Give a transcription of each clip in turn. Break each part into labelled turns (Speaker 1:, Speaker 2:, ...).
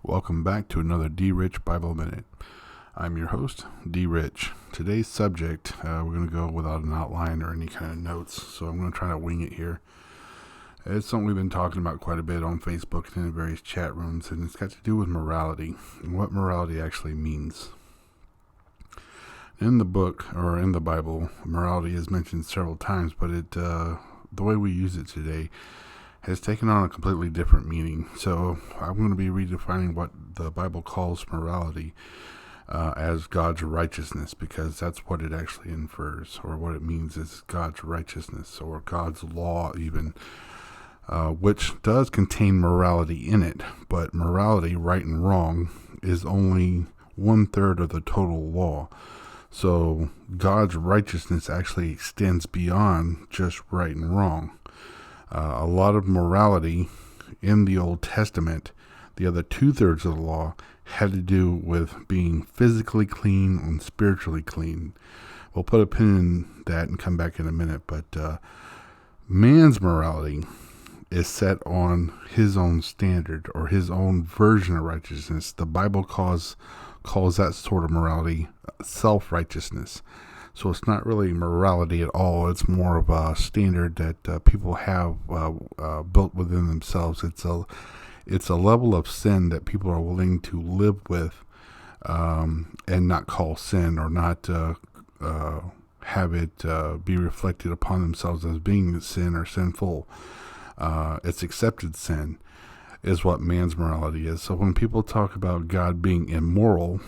Speaker 1: Welcome back to another D. Rich Bible Minute. I'm your host, D. Rich. Today's subject, we're going to go without an outline or any kind of notes, so I'm going to try to wing it here. It's something we've been talking about quite a bit on Facebook and in various chat rooms, and it's got to do with morality and what morality actually means. In the book, or in the Bible, morality is mentioned several times, but the way we use it today has taken on a completely different meaning. So I'm going to be redefining what the Bible calls morality as God's righteousness, because that's what it actually infers, or what it means is God's righteousness, or God's law even, which does contain morality in it, but morality, right and wrong, is only 1/3 of the total law. So God's righteousness actually extends beyond just right and wrong. A lot of morality in the Old Testament, the other 2/3 of the law, had to do with being physically clean and spiritually clean. We'll put a pin in that and come back in a minute, but man's morality is set on his own standard or his own version of righteousness. The Bible calls that sort of morality self-righteousness. So it's not really morality at all. It's more of a standard that people have built within themselves. It's a level of sin that people are willing to live with and not call sin, or not have it be reflected upon themselves as being sin or sinful. It's accepted sin is what man's morality is. So when people talk about God being immoral,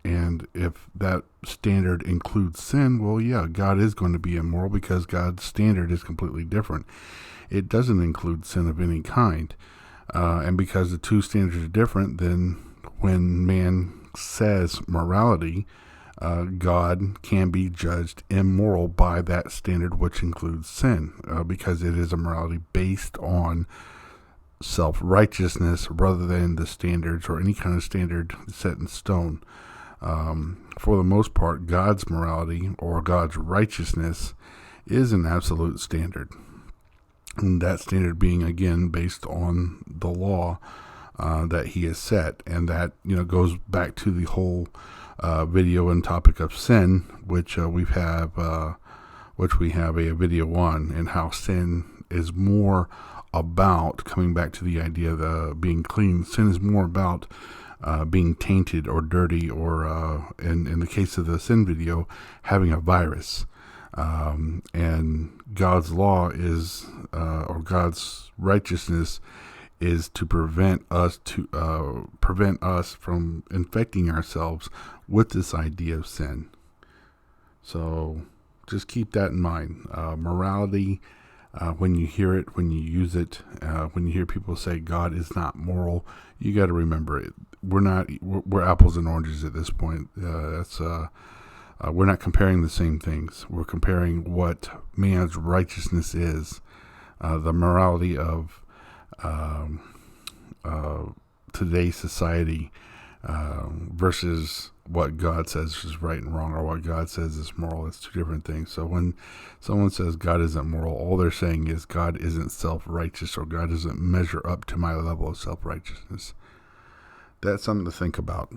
Speaker 1: and if that standard includes sin, well, yeah, God is going to be immoral because God's standard is completely different. It doesn't include sin of any kind. And because the two standards are different, then when man says morality, God can be judged immoral by that standard, which includes sin, because it is a morality based on self-righteousness rather than the standards or any kind of standard set in stone. For the most part, God's morality or God's righteousness is an absolute standard. And that standard being, again, based on the law that he has set. And that, goes back to the whole video and topic of sin, which we have a video on, and how sin is more about, coming back to the idea of being clean, sin is more about being tainted or dirty, or in the case of the sin video, having a virus. And God's law is, or God's righteousness is to prevent us from infecting ourselves with this idea of sin. So just keep that in mind. Morality, when you hear it, when you use it, when you hear people say God is not moral, you got to remember it. We're apples and oranges at this point. We're not comparing the same things. We're comparing what man's righteousness is, the morality of today's society, versus what God says is right and wrong, or what God says is moral. It's two different things. So when someone says God isn't moral, all they're saying is God isn't self-righteous, or God doesn't measure up to my level of self-righteousness. That's something to think about.